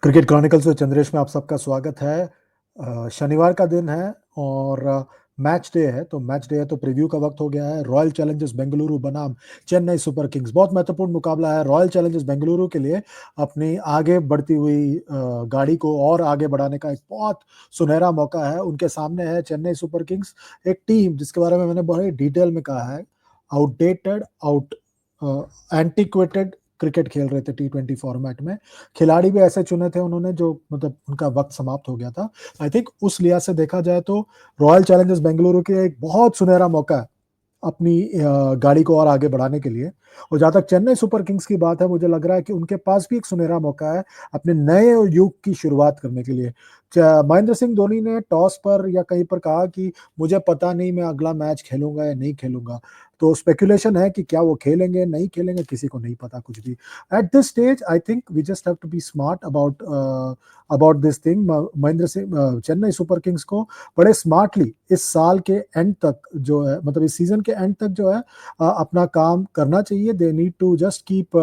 Cricket chronicles में चंद्रेश में आप सबका स्वागत है। शनिवार का दिन है और मैच डे है। तो मैच डे है तो प्रीव्यू का वक्त हो गया है। रॉयल चैलेंजर्स बेंगलुरु बनाम चेन्नई सुपर किंग्स, बहुत महत्वपूर्ण मुकाबला है रॉयल चैलेंजर्स बेंगलुरु के लिए। अपनी आगे बढ़ती हुई गाड़ी को और आगे बढ़ाने का एक बहुत सुनहरा मौका है। उनके सामने है चेन्नई सुपर किंग्स, एक टीम जिसके बारे में मैंने बड़े डिटेल में कहा है। आउटडेटेड, एंटीक्वेटेड क्रिकेट खेल रहे थे T20 फॉर्मेट में। खिलाड़ी भी ऐसे चुने थे उन्होंने जो मतलब उनका वक्त समाप्त हो गया था। आई थिंक उस लिहाज से देखा जाए तो रॉयल चैलेंजर्स बेंगलुरु के एक बहुत सुनहरा मौका है अपनी गाड़ी को और आगे बढ़ाने के लिए। और जहां तक चेन्नई सुपर किंग्स की बात है, मुझे लग रहा है कि उनके पास भी एक सुनहरा मौका है अपने नए युग की शुरुआत करने के लिए। महेंद्र सिंह धोनी ने टॉस पर या कहीं पर कहा कि मुझे पता नहीं मैं अगला मैच खेलूंगा या नहीं खेलूंगा। तो स्पेकुलेशन है कि क्या वो खेलेंगे नहीं खेलेंगे, किसी को नहीं पता कुछ भी। At this stage I think we just have to be smart about this thing. Mahendra Singh Chennai Super Kings को बड़े स्मार्टली इस साल के एंड तक जो है, मतलब इस सीजन के एंड तक जो है अपना काम करना चाहिए। They need to just keep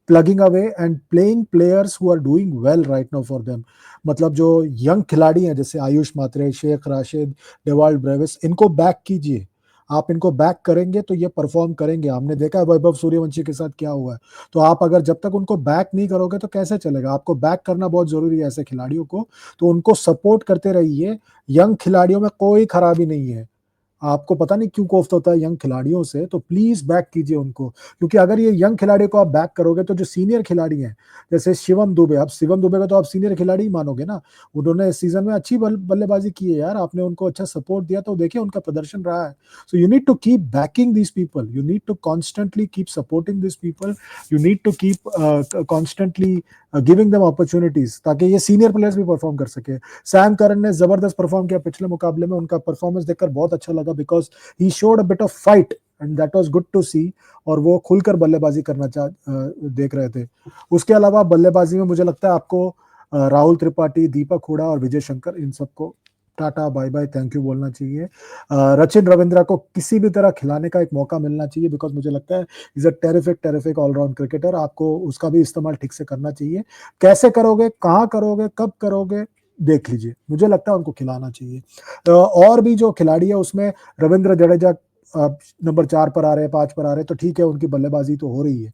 plugging away and playing players who are doing well right now for them. मतलब जो यंग खिलाड़ी हैं जैसे आयुष मात्रे, शेख राशिद, डेवाल्ड ब्रेविस, इनको बैक कीजिए। आप इनको बैक करेंगे तो ये परफॉर्म करेंगे। हमने देखा है वैभव सूर्यवंशी के साथ क्या हुआ है। तो आप अगर जब तक उनको बैक नहीं करोगे तो कैसे चलेगा। आपको बैक करना बहुत जरूरी है ऐसे खिलाड़ियों को। तो उनको सपोर्ट करते रहिए। यंग खिलाड़ियों में कोई खराबी नहीं है। आपको पता नहीं क्यों कोफ्त होता है यंग खिलाड़ियों से, तो प्लीज बैक कीजिए उनको। क्योंकि अगर ये यंग खिलाड़ी को आप बैक करोगे तो जो सीनियर खिलाड़ी हैं जैसे शिवम दुबे, अब शिवम दुबे को तो आप सीनियर खिलाड़ी ही मानोगे ना। उन्होंने इस सीजन में अच्छी बल्लेबाजी की है यार, आपने उनको अच्छा सपोर्ट दिया तो देखिए उनका प्रदर्शन रहा है। So you need to keep backing these people, you need to constantly keep supporting this people, you need to keep constantly giving them opportunities ताकि ये सीनियर प्लेयर्स भी परफॉर्म कर सके। सैम करन ने जबरदस्त परफॉर्म किया पिछले मुकाबले में। उनका परफॉर्मेंस देखकर बहुत अच्छा लगा because he showed a bit of fight and that was good to see. और वो खुलकर बल्लेबाजी करना देख रहे थे। उसके अलावा बल्लेबाजी में मुझे लगता है आपको राहुल त्रिपाठी, दीपक हुडा और विजय शंकर, इन सबको tata bye bye thank you बोलना चाहिए। रचिन रविंद्रा को किसी भी तरह खिलाने का एक मौका मिलना चाहिए बिकॉज मुझे लगता है is a terrific all round cricketer. आपको उसका भी इस्तेमाल ठीक से करना चाहिए। कैसे करोगे, कहाँ करोगे, कब करोगे, देख लीजिए। मुझे लगता है उनको खिलाना चाहिए। और भी जो खिलाड़ी है उसमें रविंद्र जडेजा नंबर 4 पर आ रहे हैं, 5 पर आ रहे हैं, तो ठीक है उनकी बल्लेबाजी तो हो रही है।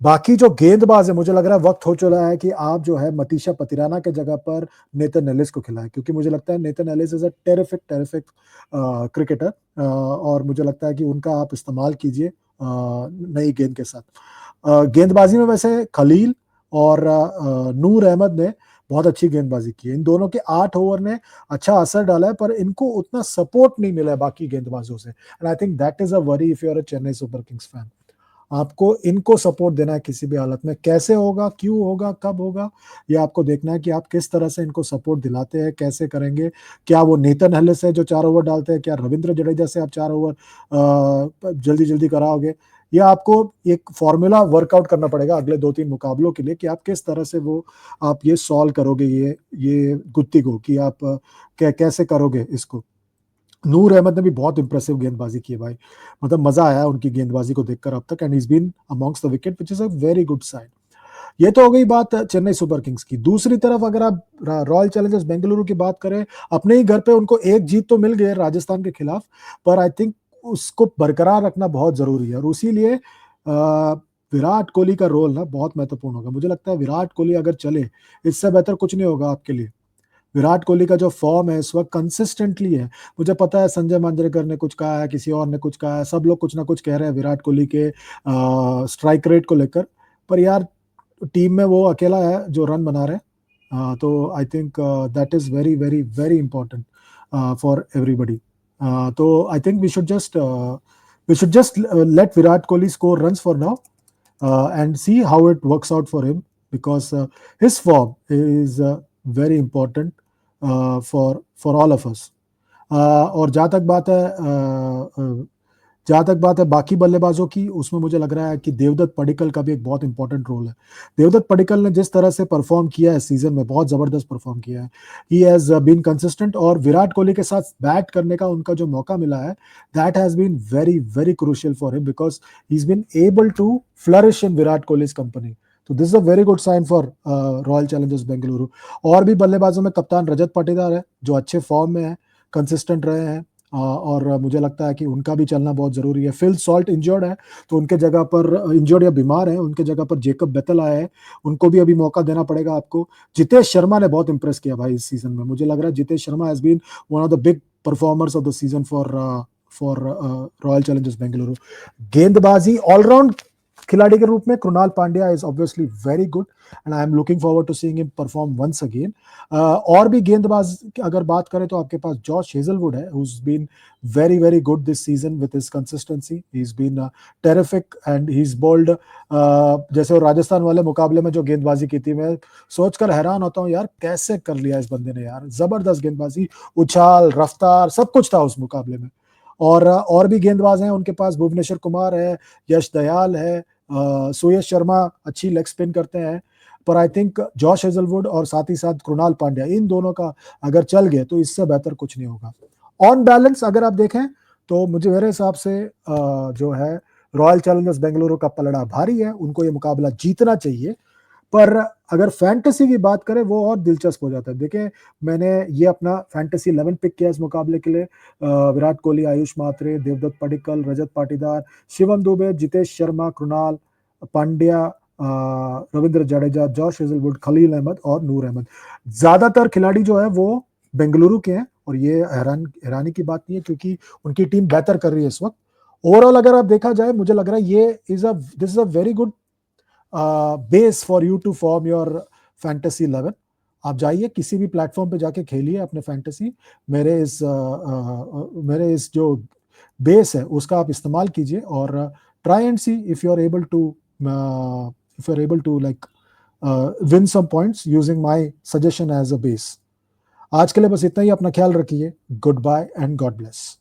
बाकी जो गेंदबाज है, मुझे लग रहा है वक्त हो चला है कि आप जो है मतीशा पतिराना के जगह पर नेथन एलिस को खिलाएं। क्योंकि मुझे लगता है Nathan Ellis is a terrific cricketer और मुझे लगता है कि उनका आप इस्तेमाल कीजिए नई गेंद के साथ। गेंदबाजी में वैसे खलील और नूर अहमद ने बहुत अच्छी गेंदबाजी की है। इन दोनों के 8 ओवर ने अच्छा असर डाला है, पर इनको उतना सपोर्ट नहीं मिला है बाकी गेंदबाजों से। And I think that is a worry if you are a Chennai Super Kings fan. आपको इनको सपोर्ट देना है किसी भी हालत में। कैसे होगा, क्यों होगा, कब होगा, ये आपको देखना है कि आप किस तरह से इनको सपोर्ट दिलाते हैं, कैसे करेंगे। क्या वो नेथन एलिस है जो 4 ओवर डालते हैं, क्या रविंद्र जडेजा से आप 4 ओवर जल्दी जल्दी कराओगे। ये आपको एक फॉर्मूला वर्कआउट करना पड़ेगा अगले 2-3 मुकाबलों के लिए कि आप किस तरह से वो आप ये सॉल्व करोगे ये गुत्थी को, कि आप कैसे करोगे इसको। नूर अहमद ने भी बहुत इंप्रेसिव गेंदबाजी की है भाई। मतलब मजा आया उनकी गेंदबाजी को देखकर अब तक। And is been amongst the wicket which is a very good sign. ये तो हो गई बात चेन्नई सुपर किंग्स की। दूसरी तरफ अगर आप रॉयल चैलेंजर्स बेंगलुरु की बात करें, अपने ही घर पे उनको एक जीत तो मिल गई है राजस्थान के खिलाफ, पर आई थिंक उसको बरकरार रखना बहुत जरूरी है। और इसीलिए विराट कोहली का रोल ना बहुत महत्वपूर्ण होगा। मुझे लगता है विराट कोहली अगर चले, इससे बेहतर कुछ नहीं होगा आपके लिए। विराट कोहली का जो फॉर्म है इस वक्त कंसिस्टेंटली है। मुझे पता है संजय मांजरेकर ने कुछ कहा है, किसी और ने कुछ कहा है, सब लोग कुछ ना कुछ कह रहे हैं विराट कोहली के स्ट्राइक रेट को लेकर। पर यार टीम में वो अकेला है जो रन बना रहे हैं। तो I think that is very very very important for everybody. तो I think we should just let Virat Kohli score runs for now and see how it works out for him because his form is very important for all of us. और जहाँ तक बात है बाकी बल्लेबाजों की, उसमें मुझे लग रहा है कि देवदत्त पडिक्कल का भी एक बहुत इंपॉर्टेंट रोल है। देवदत्त पडिक्कल ने जिस तरह से परफॉर्म किया है सीजन में, बहुत जबरदस्त परफॉर्म किया है। ही हैज बीन कंसिस्टेंट और विराट कोहली के साथ बैट करने का उनका जो मौका मिला है, that has been very very crucial for him because he is been able to flourish in Virat Kohli's company. तो this is a very good sign for Royal Challengers Bengaluru. और भी बल्लेबाजों में कप्तान रजत पाटीदार है जो अच्छे फॉर्म में है, कंसिस्टेंट रहे हैं, और मुझे लगता है कि उनका भी चलना बहुत जरूरी है। फिल सॉल्ट इंजर्ड है, तो उनके जगह पर इंजर्ड या बीमार है, उनके जगह पर जेकब बेथल आया है, उनको भी अभी मौका देना पड़ेगा आपको। जितेश शर्मा ने बहुत इंप्रेस किया भाई इस सीजन में, मुझे लग रहा है Jitesh Sharma has been one of the big performers of the season for Royal Challengers Bengaluru. गेंदबाजी ऑलराउंड खिलाड़ी के रूप में Krunal Pandya is obviously very good and I am looking forward to seeing him perform once again. और भी गेंदबाज अगर बात करें तो आपके पास जॉश हेजलवुड है, who's been very very good this season with his consistency. He's been terrific and he's bowled जैसे वो राजस्थान वाले मुकाबले में जो गेंदबाजी की थी, मैं सोचकर हैरान होता हूँ यार कैसे कर लिया इस बंदे ने यार, जबरदस्त गेंदबाजी, उछाल, रफ्तार, सब कुछ था उस मुकाबले में। और भी गेंदबाज हैं उनके पास, भुवनेश्वर कुमार है, यश दयाल है, सुयश शर्मा अच्छी लेग स्पिन करते हैं, पर आई थिंक जॉश हेजलवुड और साथ ही साथ कृणाल पांड्या, इन दोनों का अगर चल गए तो इससे बेहतर कुछ नहीं होगा। ऑन बैलेंस अगर आप देखें तो मुझे मेरे हिसाब से जो है रॉयल चैलेंजर्स बेंगलुरु का पलड़ा भारी है, उनको ये मुकाबला जीतना चाहिए। पर अगर फैंटेसी की बात करें वो और दिलचस्प हो जाता है। देखिए मैंने ये अपना फैंटेसी 11 पिक किया इस मुकाबले के लिए, विराट कोहली, आयुष मात्रे, देवदत्त पडिक्कल, रजत पाटीदार, शिवम दुबे, जितेश शर्मा, कृणाल पांड्या, रविंद्र जडेजा, जॉश हेजलवुड, खलील अहमद और नूर अहमद। ज्यादातर खिलाड़ी जो है वो बेंगलुरु के हैं और ये हैरानी की बात नहीं है क्योंकि उनकी टीम बेहतर कर रही है इस वक्त। ओवरऑल अगर आप देखा जाए मुझे लग रहा है ये this is a very good base for you to form your fantasy 11। आप जाइए किसी भी प्लेटफॉर्म पे जाके खेलिए अपने फैंटेसी, मेरे इस जो बेस है उसका आप इस्तेमाल कीजिए और try and see if you are able to like win some points using my suggestion as a base. आज के लिए बस इतना ही, अपना ख्याल रखिए, goodbye and God bless.